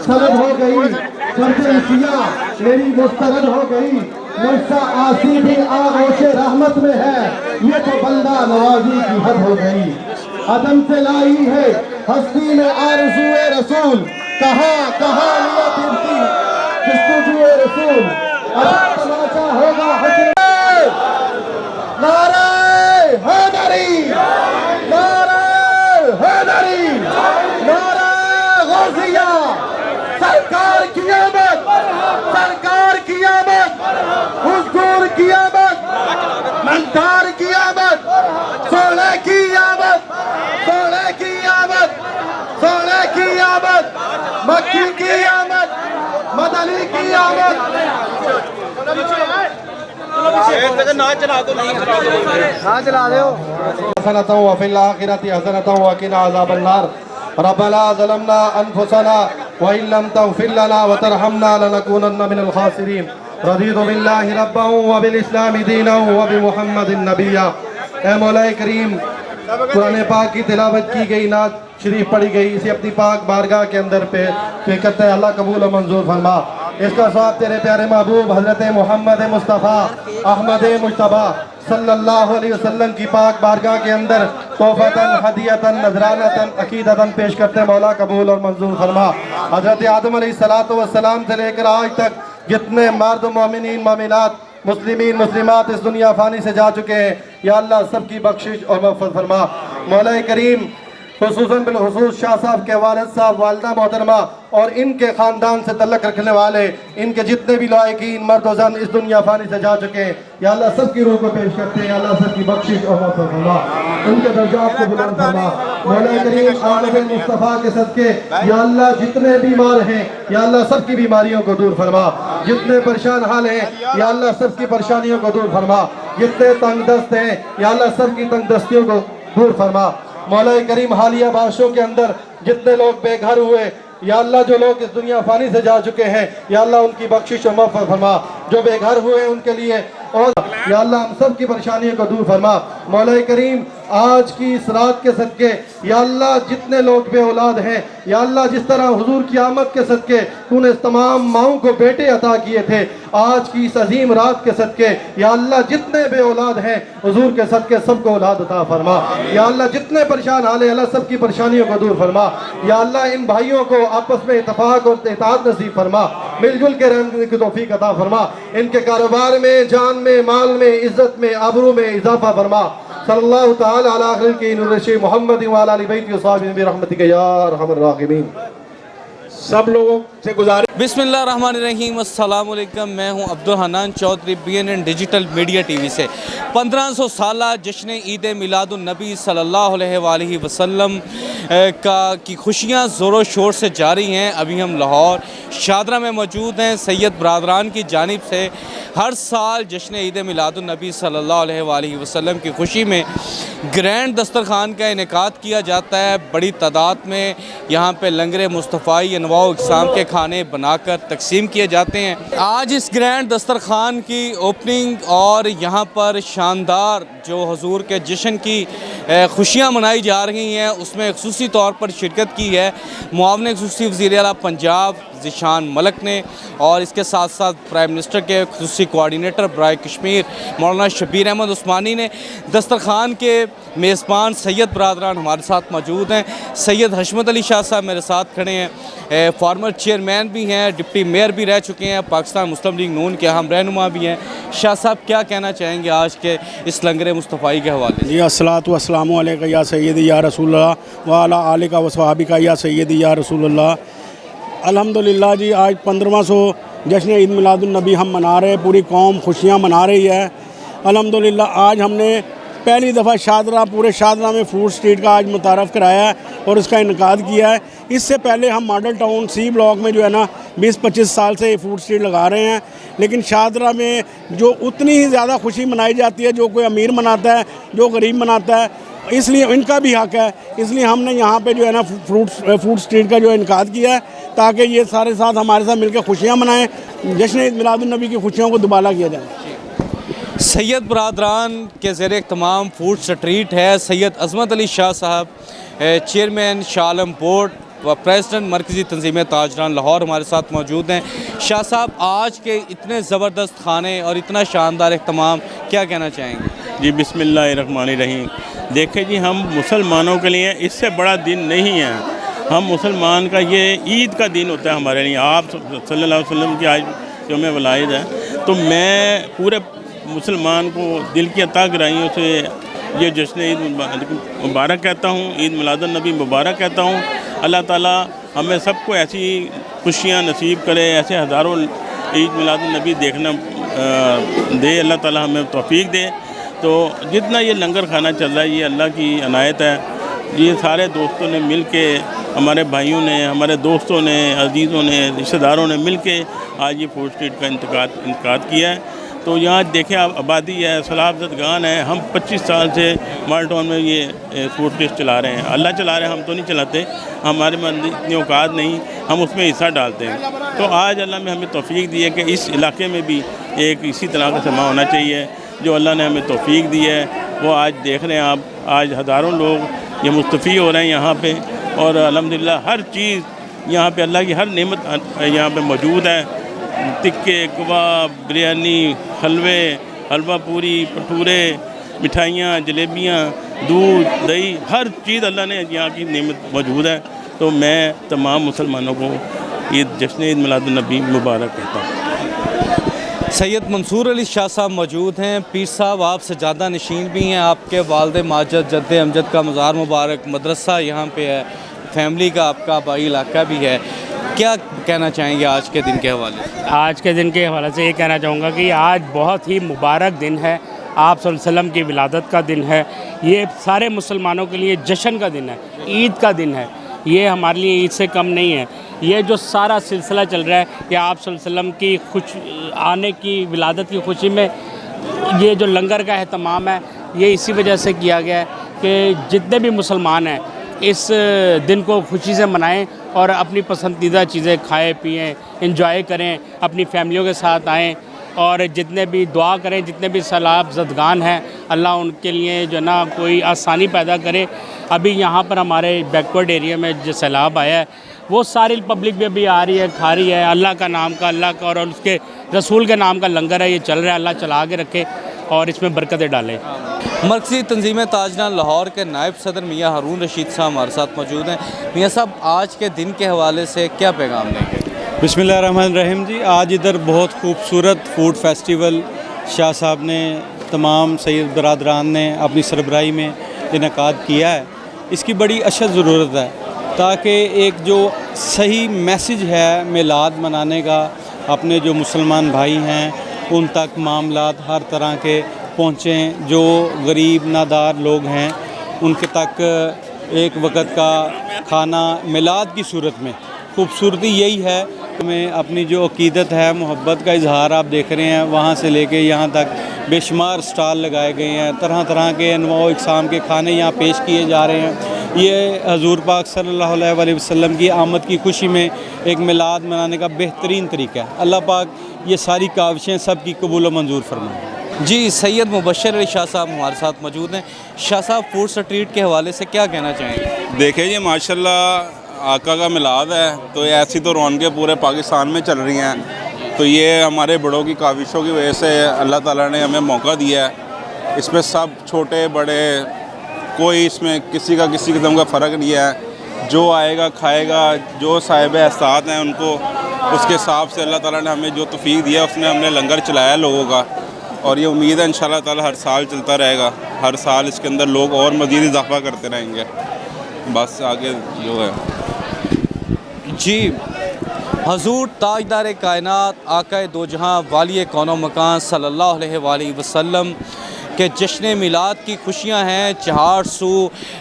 सरद हो गई, सिया मेरी मुस्तरद हो गई, मुझसा आसी भी आगोश रहमत में है, ये तो बंदा नवाजी की हद हो गई। अदम से लाई है हस्ती में आरज़ूए रसूल, कहाँ कहाँ लिया फिरती जस्तुजुए रसूल, अच्छा तमाचा होगा हश्र। नारे हैदरी, नारे हैदरी, नारे गौसिया, सरकार की आमद, सरकार की आमद, हुजूर की आमद, मंदार की आमद, सोने की आमद, सोने की आमद, सोने की आमद, मक्की की आमद, मदनी की आमद। ना चला दो हसनतौ व फिल आखिरति हसनतौ व किना अज़ाबन्नार। रब्बना ज़लमना अनफुसना व इन लम तग़फिर लना व तरहमना लनकूनन्न मिनल खासिरीन। रज़ीतु बिल्लाहि रब्बन व बिल इस्लामि दीनन व बि मुहम्मदिन नबिय्या। ऐ मौला करीम, कुरान पाक की तिलावत की गई, नात शरीफ पढ़ी गई, इसे अपनी पाक बारगाह के अंदर पे करते हैं, अल्लाह कबूल और मंजूर फरमा। इसका स्वाब तेरे प्यारे महबूब हज़रत मोहम्मद मुस्तफ़ा अहमद मुश्तबा सल्लल्लाहु अलैहि वसल्लम की पाक बारगाह के अंदर तोहफ़तन हदियतन नजरानतन अकीदतन पेश करते, मौला कबूल और मंजूर फरमा। हज़रत आदम अलैहिस्सलातु वस्सलाम से लेकर आज तक जितने मर्द मोमिनीन मोमिनात मुस्लिमीन मुस्लिमात इस दुनिया फ़ानी से जा चुके हैं, या अल्लाह सबकी बख्शिश और मग़फ़िरत फरमा। मौला करीम खुसूसन बिलखुसूस शाह साहब के वालिद साहब, वालिदा मोहतरमा और इनके ख़ानदान से तल्लक़ रखने वाले इनके जितने भी लायकीन मर्द व ज़न इस दुनिया फ़ानी से जा चुके हैं, या अल्लाह सबकी रूह को पेश करते हैं, या अल्लाह सबकी बख्शिश और मग़फ़िरत फरमा, उनके दर्जात को बुलंद फरमा। मौला करीम आमद मुस्तफ़ा के सदके या अल्लाह जितने बीमार हैं, या अल्लाह सबकी बीमारियों को दूर फरमा, जितने परेशान हाल हैं, या अल्लाह सबकी परेशानियों को दूर फरमा, जितने तंगदस्त हैं, या अल्लाह सबकी तंगदस्तियों को दूर फरमा। मौला करीम हालिया बारिशों के अंदर जितने लोग बेघर हुए, या अल्लाह जो लोग इस दुनिया फ़ानी से जा चुके हैं, या अल्लाह उनकी बख्शिश और मग़फ़िरत फरमा, जो बेघर हुए हैं उनके लिए, और या अल्लाह हम सब की परेशानियों को दूर फरमा। मौला करीम आज की इस रात के सदके या अल्लाह जितने लोग बे औलाद हैं, या अल्लाह जिस तरह हुजूर की आमद के सदके तूने इस तमाम माओं को बेटे अता किए थे, आज की इस अजीम रात के सदके या अल्लाह जितने बे औलाद हैं हुजूर के सदके सबको औलाद अता फरमा। या अल्लाह जितने परेशान हाल हैं, अल्लाह सबकी परेशानियों को दूर फरमा। या अल्लाह इन भाइयों को आपस में इत्तफाक और इत्तेहाद नसीब फरमा, मिलजुल के रहने की तौफीक अता फरमा, इनके कारोबार में, जान में, माल में, इज्जत में, आबरू में इजाफा फरमा। सल्लल्लाहु तआला अला खलील नूर मोहम्मद व अला आलि बैति व सहाबिहि बिरहमतिका या अरहमर राहिमीन। सब लोगों से गुजारिश। बिस्मिल्लाहिर्रहमानिर्रहीम, अस्सलाम वालेकुम। मैं हूं Abdul Hannan Chaudhary, BNN digital media TV से। 1500 साला जश्न ईद मिलादुन नबी सल्लल्लाहु अलैहि वसल्लम की खुशियां ज़ोरों शोर से जारी हैं। अभी हम लाहौर शादरा में मौजूद हैं। सैयद बरादरान की जानिब से हर साल जश्न ईद मिलादुन नबी सल्लल्लाहु अलैहि वसल्लम की खुशी में ग्रैंड दस्तरखान का इनेकाद किया जाता है। बड़ी तादाद में यहाँ पे लंगर मुस्तफ़ाई अनवाउ इक़साम के खाने बनाकर तकसीम किए जाते हैं। आज इस ग्रैंड दस्तरखान की ओपनिंग और यहाँ पर शानदार जो हुजूर के जश्न की खुशियाँ मनाई जा रही हैं, उसमें ख़ुसूसी तौर पर शिरकत की है मुआविन ख़ुसूसी वज़ीर आला पंजाब ज़ीशान मलिक ने, और इसके साथ साथ प्राइम मिनिस्टर के ख़ुसूसी कोऑर्डिनेटर बराए कश्मीर मौलाना शब्बीर अहमद उस्मानी ने। दस्तरखान के मेज़बान सैयद बरादरान हमारे साथ मौजूद हैं। सैयद हशमत अली शाह साहब मेरे साथ खड़े हैं, फॉर्मर चेयरमैन भी हैं, डिप्टी मेयर भी रह चुके हैं, पाकिस्तान मुस्लिम लीग नून के अहम रहनुमा भी हैं। शाह साहब क्या कहना चाहेंगे आज के इस लंगर मुस्तफ़ाई के हवाले से? जी अस्सलातु वस्सलामु अलैका या सय्यदी या रसूलल्लाह व अला आलिका व सहाबिका या सय्यदी या रसूलल्लाह। अल्हम्दुलिल्लाह जी, आज 1500 जश्न ईद मिलादुन नबी हम मना रहे हैं, पूरी कौम खुशियाँ मना रही है अल्हम्दुलिल्लाह। आज हमने पहली दफ़ा शादरा, पूरे शादरा में फ्रूट स्ट्रीट का आज मुतारफ़ कराया है और उसका इनकाद किया है। इससे पहले हम मॉडल टाउन C ब्लॉक में जो है ना 20-25 साल से ये फ्रूट स्ट्रीट लगा रहे हैं, लेकिन शादरा में जो उतनी ही ज़्यादा खुशी मनाई जाती है जो कोई अमीर मनाता है, जो गरीब मनाता है, इसलिए इनका भी हक़ है। इसलिए हमने यहाँ पे जो है ना फ्रूट स्ट्रीट का जो इनकाद किया है, ताकि ये सारे साथ हमारे साथ मिलकर खुशियाँ मनाएँ, जश्न ईद मिलादुन नबी की खुशियों को दुबाला किया जाए। सैयद बरादरान के ज़ेर तमाम फूड स्ट्रीट है। सैयद अज़मत अली शाह साहब chairman Shah Alam board president मरकज़ी तंजीम ताजरान लाहौर हमारे साथ मौजूद हैं। शाह साहब, आज के इतने ज़बरदस्त खाने और इतना शानदार इख्तिमाम, क्या कहना चाहेंगे? जी बिस्मिल्लाहिर्रहमानिर्रहीम। देखें जी, हम मुसलमानों के लिए इससे बड़ा दिन नहीं है। हम मुसलमान का ये ईद का दिन होता है हमारे लिए। आप सल्लल्लाहु अलैहि वसल्लम की आज यौम वलायद है, तो मैं पूरे मुसलमान को दिल की अता गहराइयों से ये जश्न ईद मुबारक कहता हूँ, ईद मिलादुन नबी मुबारक कहता हूँ। अल्लाह ताला हमें सबको ऐसी खुशियाँ नसीब करे, ऐसे हज़ारों ईद मिलादुन नबी देखना दे, अल्लाह ताला हमें तौफीक दे। तो जितना ये लंगर खाना चल रहा है, ये अल्लाह की अनायत है। ये सारे दोस्तों ने मिल के, हमारे भाइयों ने, हमारे दोस्तों ने, अजीज़ों ने, रिश्तेदारों ने मिल के आज ये फूड स्ट्रीट का इनकाद किया है। तो यहाँ देखें आप, आबादी है, सलाब ज़दगान है। हम 25 साल से माल टाउन में ये फूड स्ट्रीट चला रहे हैं। अल्लाह चला रहे हैं, हम तो नहीं चलाते, हमारे में इतनी औकात नहीं, हम उसमें हिस्सा डालते हैं। तो आज अल्लाह ने हमें तौफीक दी है कि इस इलाके में भी एक इसी तरह का समा होना चाहिए। जो अल्लाह ने हमें तौफीक दी है वो आज देख रहे हैं आप, आज हज़ारों लोग ये मुस्तफ़ी हो रहे हैं यहाँ पे। और अल्हम्दुलिल्लाह हर चीज़ यहाँ पे, अल्लाह की हर नेमत यहाँ पे मौजूद है। टिक्के, कबाब, बिरयानी, हलवे, हलवा पूरी, भटूरे, मिठाइयाँ, जलेबियाँ, दूध, दही, हर चीज़ अल्लाह ने यहाँ की नेमत मौजूद है। तो मैं तमाम मुसलमानों को ईद जश्न ईद मिलादुन नबी मुबारक कहता हूँ। सैयद मंसूर अली शाह साहब मौजूद हैं। पीर साहब आपसे ज़्यादा नशीन भी हैं, आपके वालिद माजद जद्द अमजद का मज़ार मुबारक, मदरसा यहाँ पे है, फैमिली का आपका भाई इलाका भी है। क्या कहना चाहेंगे आज के दिन के हवाले से? आज के दिन के हवाले से ये कहना चाहूँगा कि आज बहुत ही मुबारक दिन है। आप सल्लल्लाहु अलैहि वसल्लम की विलादत का दिन है। ये सारे मुसलमानों के लिए जश्न का दिन है, ईद का दिन है। ये हमारे लिए ईद से कम नहीं है। ये जो सारा सिलसिला चल रहा है, ये आप सल्लल्लाहु अलैहि वसल्लम की आने की विलादत की खुशी में ये जो लंगर का एहतमाम है, ये इसी वजह से किया गया है कि जितने भी मुसलमान हैं इस दिन को खुशी से मनाएं और अपनी पसंदीदा चीज़ें खाएं पिएं, एंजॉय करें, अपनी फैमिलियों के साथ आएं और जितने भी दुआ करें, जितने भी सैलाब ज़दगान हैं, अल्लाह उनके लिए जो ना कोई आसानी पैदा करे। अभी यहाँ पर हमारे बैकवर्ड एरिया में जो सैलाब आया है, वो सारी पब्लिक भी अभी आ रही है, खा रही है। अल्लाह का नाम का, अल्लाह का और उसके रसूल के नाम का लंगर है, ये चल रहा है। अल्लाह चला के रखे और इसमें बरकतें डाले। मरकज़ी तंजीम ताजरान लाहौर के नायब सदर मियाँ हारून रशीद साहब हमारे साथ मौजूद हैं। मियाँ साहब, आज के दिन के हवाले से क्या पैगाम देंगे? बिस्मिल्लाहिर्रहमानिर्रहीम जी, आज इधर बहुत खूबसूरत फूड फेस्टिवल शाह साहब ने, तमाम सैयद बरादरान ने अपनी सरबराही में इनेकाद किया है। इसकी बड़ी अशद ज़रूरत है ताकि एक जो सही मैसेज है मिलाद मनाने का, अपने जो मुसलमान भाई हैं उन तक मामलात हर तरह के पहुँचें। जो गरीब नादार लोग हैं उनके तक एक वक्त का खाना मिलाद की सूरत में। खूबसूरती यही है कि में अपनी जो अकीदत है, मोहब्बत का इजहार आप देख रहे हैं, वहाँ से लेके यहाँ तक बेशुमार स्टॉल लगाए गए हैं। तरह तरह के अनवाओ इक़साम के खाने यहाँ पेश किए जा रहे हैं। ये हजूर पाक सल्लल्लाहु अलैहि वसल्लम की आमद की खुशी में एक मिलाद मनाने का बेहतरीन तरीका है। अल्लाह पाक ये सारी काविशें सब की कबूल व मंजूर फरमाए। जी, सैयद मुबशर अली शाह साहब हमारे साथ मौजूद हैं। शाह साहब, फूड स्ट्रीट के हवाले से क्या कहना चाहेंगे? देखिए जी, माशाल्लाह आका का मिलाद है, तो ये ऐसी तो रौनकें पूरे पाकिस्तान में चल रही हैं। तो ये हमारे बड़ों की काविशों की वजह से अल्लाह ताला ने हमें मौका दिया है। इसमें सब छोटे बड़े कोई इसमें किसी किस्म का फ़र्क नहीं है। जो आएगा खाएगा, जो साहिब एहसास हैं उनको उसके हिसाब से अल्लाह ताला ने हमें जो तौफीक दिया, उसने हमने लंगर चलाया लोगों का। और ये उम्मीद है इंशाअल्लाह ताला हर साल चलता रहेगा। हर साल इसके अंदर लोग और मज़ीद इजाफा करते रहेंगे। बस आगे जो है जी, हजूर ताजदार कायनात आका दो जहाँ वाली कौनो मकान सल्लल्लाहु अलैहि वसल्लम के जश्न मिलाद की खुशियाँ हैं। चहार सू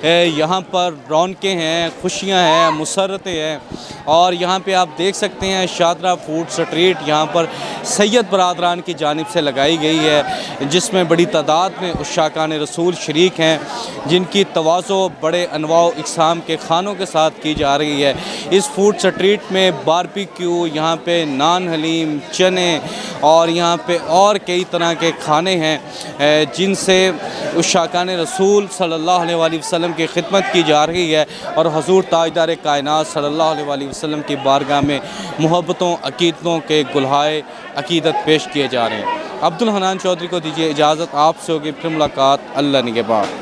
यहाँ पर रौनकें हैं, खुशियाँ हैं, मुसरतें हैं। और यहाँ पे आप देख सकते हैं शादरा फूड स्ट्रीट यहाँ पर सैयद बरादरान की जानिब से लगाई गई है, जिसमें बड़ी तादाद में उशाकान रसूल शरीक हैं, जिनकी तवाज़ो बड़े अनवाओ इक़साम के खानों के साथ की जा रही है। इस फूड स्ट्रीट में बारबेक्यू, यहाँ पे नान हलीम, चने और यहाँ पे और कई तरह के खाने हैं जिनसे उस शाकान रसूल सल्लल्लाहु अलैहि वसल्लम की खिदमत की जा रही है और हुज़ूर ताजदार कायनात सल्लल्लाहु अलैहि वसल्लम की बारगाह में मोहब्बतों अक़ीदतों के गुलहाए अक़ीदत पेश किए जा रहे हैं। अब्दुल हन्नान चौधरी को दीजिए इजाज़त, आपसे होगी फिर मुलाकात अल्लाह निगहबान।